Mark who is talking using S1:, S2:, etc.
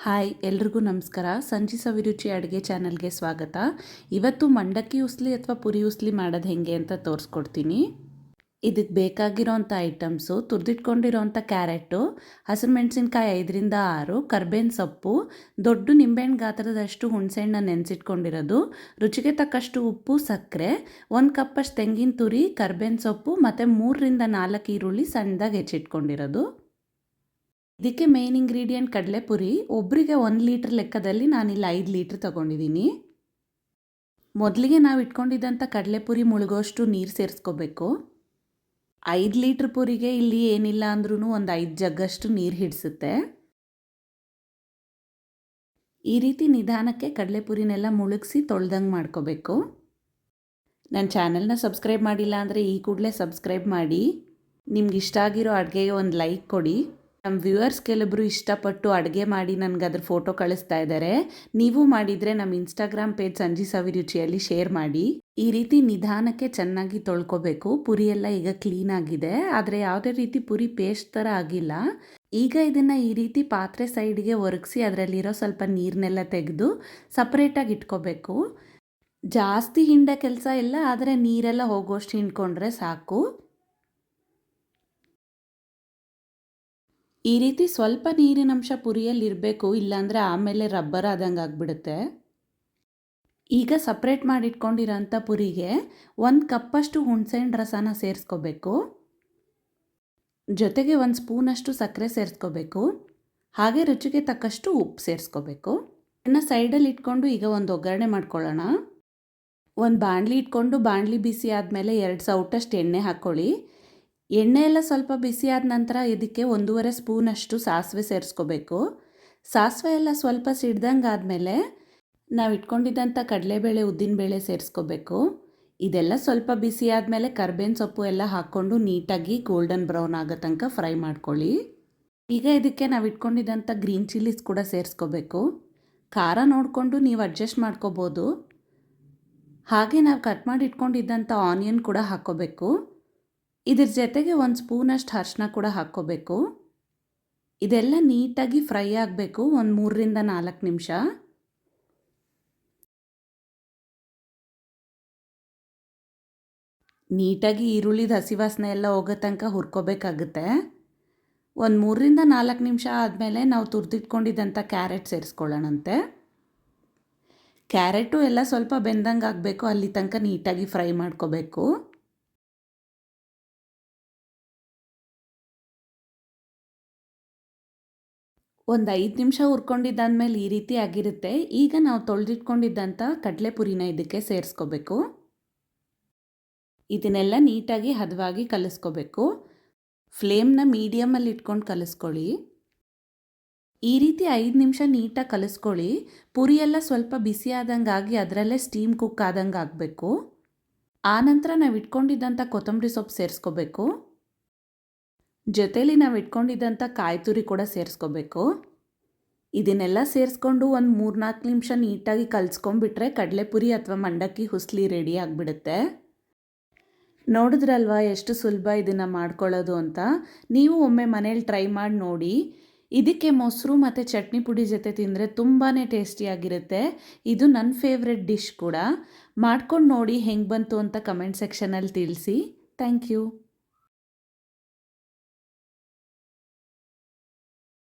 S1: Hi ಎಲ್ರಿಗೂ ನಮಸ್ಕಾರ. ಸಂಜಿ ಸವಿರುಚಿ ಅಡುಗೆ ಚಾನಲ್ಗೆ ಸ್ವಾಗತ. ಇವತ್ತು ಮಂಡಕ್ಕಿ ಉಸ್ಲಿ ಅಥವಾ ಪುರಿ ಉಸ್ಲಿ ಮಾಡೋದು ಹೇಗೆ ಅಂತ ತೋರಿಸ್ಕೊಡ್ತೀನಿ. ಇದಕ್ಕೆ ಬೇಕಾಗಿರೋಂಥ ಐಟಮ್ಸು: ತುರಿದಿಟ್ಕೊಂಡಿರೋಂಥ ಕ್ಯಾರೆಟು, ಹಸಿರುಮೆಣಸಿನ್ಕಾಯಿ 5ರಿಂದ 6, ಕರ್ಬೇವಿನ ಸೊಪ್ಪು, ದೊಡ್ಡ ನಿಂಬೆಹಣ್ಣು ಗಾತ್ರದಷ್ಟು ಹುಣಸೆಹಣ್ಣು ನೆನೆಸಿಟ್ಕೊಂಡಿರೋದು, ರುಚಿಗೆ ತಕ್ಕಷ್ಟು ಉಪ್ಪು, ಸಕ್ಕರೆ, 1 ಕಪ್ಪಷ್ಟು ತೆಂಗಿನ ತುರಿ, ಕರ್ಬೇವಿನ ಸೊಪ್ಪು ಮತ್ತು 3ರಿಂದ 4 ಈರುಳ್ಳಿ ಸಣ್ಣದಾಗಿ ಹೆಚ್ಚಿಟ್ಕೊಂಡಿರೋದು. ಇದಕ್ಕೆ ಮೇನ್ ಇಂಗ್ರೀಡಿಯೆಂಟ್ ಕಡಲೆಪುರಿ. ಒಬ್ಬರಿಗೆ 1 ಲೀಟ್ರ್ ಲೆಕ್ಕದಲ್ಲಿ ನಾನಿಲ್ಲಿ 5 ಲೀಟ್ರ್ ತೊಗೊಂಡಿದ್ದೀನಿ. ಮೊದಲಿಗೆ ನಾವು ಇಟ್ಕೊಂಡಿದ್ದಂಥ ಕಡಲೆಪುರಿ ಮುಳುಗೋಷ್ಟು ನೀರು ಸೇರಿಸ್ಕೋಬೇಕು. 5 ಲೀಟ್ರ್ ಪುರಿಗೆ ಇಲ್ಲಿ ಏನಿಲ್ಲ ಅಂದ್ರೂ ಒಂದು 5 ಜಗ್ಗಷ್ಟು ನೀರು ಹಿಡಿಸುತ್ತೆ. ಈ ರೀತಿ ನಿಧಾನಕ್ಕೆ ಕಡಲೆಪುರಿನೆಲ್ಲ ಮುಳುಗಿಸಿ ತೊಳ್ದಂಗೆ ಮಾಡ್ಕೋಬೇಕು. ನನ್ನ ಚಾನಲ್ನ ಸಬ್ಸ್ಕ್ರೈಬ್ ಮಾಡಿಲ್ಲ ಅಂದರೆ ಈ ಕೂಡಲೇ ಸಬ್ಸ್ಕ್ರೈಬ್ ಮಾಡಿ. ನಿಮ್ಗೆ ಇಷ್ಟ ಆಗಿರೋ ಅಡುಗೆಗೆ ಒಂದು ಲೈಕ್ ಕೊಡಿ. ನಮ್ಮ ವ್ಯೂವರ್ಸ್ ಕೆಲವೊಬ್ಬರು ಇಷ್ಟಪಟ್ಟು ಅಡುಗೆ ಮಾಡಿ ನನಗೆ ಅದ್ರ ಫೋಟೋ ಕಳಿಸ್ತಾ ಇದ್ದಾರೆ. ನೀವು ಮಾಡಿದರೆ ನಮ್ಮ ಇನ್ಸ್ಟಾಗ್ರಾಮ್ ಪೇಜ್ ಸಂಜಿ ಸವಿರುಚಿಯಲ್ಲಿ ಶೇರ್ ಮಾಡಿ. ಈ ರೀತಿ ನಿಧಾನಕ್ಕೆ ಚೆನ್ನಾಗಿ ತೊಳ್ಕೊಬೇಕು. ಪುರಿ ಎಲ್ಲ ಈಗ ಕ್ಲೀನಾಗಿದೆ, ಆದರೆ ಯಾವುದೇ ರೀತಿ ಪುರಿ ಪೇಸ್ಟ್ ಥರ ಆಗಿಲ್ಲ. ಈಗ ಇದನ್ನು ಈ ರೀತಿ ಪಾತ್ರೆ ಸೈಡ್ಗೆ ಒರಗಿಸಿ ಅದರಲ್ಲಿರೋ ಸ್ವಲ್ಪ ನೀರನ್ನೆಲ್ಲ ತೆಗೆದು ಸಪ್ರೇಟಾಗಿ ಇಟ್ಕೋಬೇಕು. ಜಾಸ್ತಿ ಹಿಂಡ ಕೆಲಸ ಇಲ್ಲ, ಆದರೆ ನೀರೆಲ್ಲ ಹೋಗೋಷ್ಟು ಹಿಂಡ್ಕೊಂಡ್ರೆ ಸಾಕು. ಈ ರೀತಿ ಸ್ವಲ್ಪ ನೀರಿನಂಶ ಪುರಿಯಲ್ಲಿರಬೇಕು, ಇಲ್ಲಾಂದರೆ ಆಮೇಲೆ ರಬ್ಬರ್ ಆದಂಗೆ ಆಗಿಬಿಡುತ್ತೆ. ಈಗ ಸಪ್ರೇಟ್ ಮಾಡಿಟ್ಕೊಂಡಿರೋಂಥ ಪುರಿಗೆ 1 ಕಪ್ಪಷ್ಟು ಹುಣಸೆಹಣ್ಣು ರಸನ ಸೇರಿಸ್ಕೋಬೇಕು. ಜೊತೆಗೆ 1 ಸ್ಪೂನಷ್ಟು ಸಕ್ಕರೆ ಸೇರಿಸ್ಕೋಬೇಕು. ಹಾಗೆ ರುಚಿಗೆ ತಕ್ಕಷ್ಟು ಉಪ್ಪು ಸೇರಿಸ್ಕೋಬೇಕು. ಇದನ್ನು ಸೈಡಲ್ಲಿ ಇಟ್ಕೊಂಡು ಈಗ ಒಂದು ಒಗ್ಗರಣೆ ಮಾಡ್ಕೊಳ್ಳೋಣ. ಒಂದು ಬಾಣಲಿ ಇಟ್ಕೊಂಡು ಬಾಣಲಿ ಬಿಸಿ ಆದಮೇಲೆ 2 ಸೌಟಷ್ಟು ಎಣ್ಣೆ ಹಾಕ್ಕೊಳ್ಳಿ. ಎಣ್ಣೆ ಎಲ್ಲ ಸ್ವಲ್ಪ ಬಿಸಿ ಆದ ನಂತರ ಇದಕ್ಕೆ 1.5 ಸ್ಪೂನಷ್ಟು ಸಾಸಿವೆ ಸೇರಿಸ್ಕೋಬೇಕು. ಸಾಸಿವೆ ಎಲ್ಲ ಸ್ವಲ್ಪ ಸಿಡ್ದಂಗೆ ಆದಮೇಲೆ ನಾವು ಇಟ್ಕೊಂಡಿದ್ದಂಥ ಕಡಲೆಬೇಳೆ, ಉದ್ದಿನಬೇಳೆ ಸೇರಿಸ್ಕೋಬೇಕು. ಇದೆಲ್ಲ ಸ್ವಲ್ಪ ಬಿಸಿ ಆದಮೇಲೆ ಕರ್ಬೇವಿನ ಸೊಪ್ಪು ಎಲ್ಲ ಹಾಕ್ಕೊಂಡು ನೀಟಾಗಿ ಗೋಲ್ಡನ್ ಬ್ರೌನ್ ಆಗೋ ತನಕ ಫ್ರೈ ಮಾಡ್ಕೊಳ್ಳಿ. ಈಗ ಇದಕ್ಕೆ ನಾವು ಇಟ್ಕೊಂಡಿದ್ದಂಥ ಗ್ರೀನ್ ಚಿಲ್ಲೀಸ್ ಕೂಡ ಸೇರಿಸ್ಕೋಬೇಕು. ಖಾರ ನೋಡಿಕೊಂಡು ನೀವು ಅಡ್ಜಸ್ಟ್ ಮಾಡ್ಕೋಬೋದು. ಹಾಗೆ ನಾವು ಕಟ್ ಮಾಡಿ ಇಟ್ಕೊಂಡಿದ್ದಂಥ ಆನಿಯನ್ ಕೂಡ ಹಾಕ್ಕೋಬೇಕು. ಇದ್ರ ಜೊತೆಗೆ 1 ಸ್ಪೂನಷ್ಟು ಅರಿಶಿನ ಕೂಡ ಹಾಕ್ಕೋಬೇಕು. ಇದೆಲ್ಲ ನೀಟಾಗಿ ಫ್ರೈ ಆಗಬೇಕು, ಒಂದು 3ರಿಂದ 4 ನಿಮಿಷ. ನೀಟಾಗಿ ಈರುಳ್ಳಿದ ಹಸಿ ವಾಸನೆ ಎಲ್ಲ ಹೋಗೋ ತನಕ ಹುರ್ಕೋಬೇಕಾಗುತ್ತೆ. ಒಂದು 3ರಿಂದ 4 ನಿಮಿಷ ಆದಮೇಲೆ ನಾವು ತುರಿದಿಟ್ಕೊಂಡಿದ್ದಂಥ ಕ್ಯಾರೆಟ್ ಸೇರಿಸ್ಕೊಳ್ಳೋಣಂತೆ. ಕ್ಯಾರೆಟು ಎಲ್ಲ ಸ್ವಲ್ಪ ಬೆಂದಂಗೆ ಆಗಬೇಕು, ಅಲ್ಲಿ ತನಕ ನೀಟಾಗಿ ಫ್ರೈ ಮಾಡ್ಕೋಬೇಕು. ಒಂದು 5 ನಿಮಿಷ ಹುರ್ಕೊಂಡಿದ್ದಾದ್ಮೇಲೆ ಈ ರೀತಿ ಆಗಿರುತ್ತೆ. ಈಗ ನಾವು ತೊಳೆದಿಟ್ಕೊಂಡಿದ್ದಂಥ ಕಡಲೆಪುರಿನ ಇದಕ್ಕೆ ಸೇರಿಸ್ಕೋಬೇಕು. ಇದನ್ನೆಲ್ಲ ನೀಟಾಗಿ ಹದವಾಗಿ ಕಲಿಸ್ಕೋಬೇಕು. ಫ್ಲೇಮ್ನ ಮೀಡಿಯಮಲ್ಲಿ ಇಟ್ಕೊಂಡು ಕಲಿಸ್ಕೊಳ್ಳಿ. ಈ ರೀತಿ 5 ನಿಮಿಷ ನೀಟಾಗಿ ಕಲಿಸ್ಕೊಳ್ಳಿ. ಪುರಿ ಎಲ್ಲ ಸ್ವಲ್ಪ ಬಿಸಿ ಆದಂಗೆ ಆಗಿ ಅದರಲ್ಲೇ ಸ್ಟೀಮ್ ಕುಕ್ ಆದಂಗೆ ಆಗಬೇಕು. ಆನಂತರ ನಾವು ಇಟ್ಕೊಂಡಿದ್ದಂಥ ಕೊತ್ತಂಬರಿ ಸೊಪ್ಪು ಸೇರಿಸ್ಕೋಬೇಕು. ಜೊತೆಲಿ ನಾವು ಇಟ್ಕೊಂಡಿದ್ದಂಥ ಕಾಯಿ ತುರಿ ಕೂಡ ಸೇರಿಸ್ಕೋಬೇಕು. ಇದನ್ನೆಲ್ಲ ಸೇರಿಸ್ಕೊಂಡು ಒಂದು 3-4 ನಿಮಿಷ ನೀಟಾಗಿ ಕಲಿಸ್ಕೊಂಡ್ಬಿಟ್ರೆ ಕಡಲೆಪುರಿ ಅಥವಾ ಮಂಡಕ್ಕಿ ಹುಸ್ಲಿ ರೆಡಿ ಆಗಿಬಿಡುತ್ತೆ. ನೋಡಿದ್ರಲ್ವಾ ಎಷ್ಟು ಸುಲಭ ಇದನ್ನು ಮಾಡ್ಕೊಳ್ಳೋದು ಅಂತ. ನೀವು ಒಮ್ಮೆ ಮನೇಲಿ ಟ್ರೈ ಮಾಡಿ ನೋಡಿ. ಇದಕ್ಕೆ ಮೊಸರು ಮತ್ತು ಚಟ್ನಿ ಪುಡಿ ಜೊತೆ ತಿಂದರೆ ತುಂಬಾ ಟೇಸ್ಟಿಯಾಗಿರುತ್ತೆ. ಇದು ನನ್ನ ಫೇವ್ರೆಟ್ ಡಿಶ್ ಕೂಡ. ಮಾಡ್ಕೊಂಡು ನೋಡಿ ಹೆಂಗೆ ಬಂತು ಅಂತ ಕಮೆಂಟ್ ಸೆಕ್ಷನಲ್ಲಿ ತಿಳಿಸಿ. Thank you.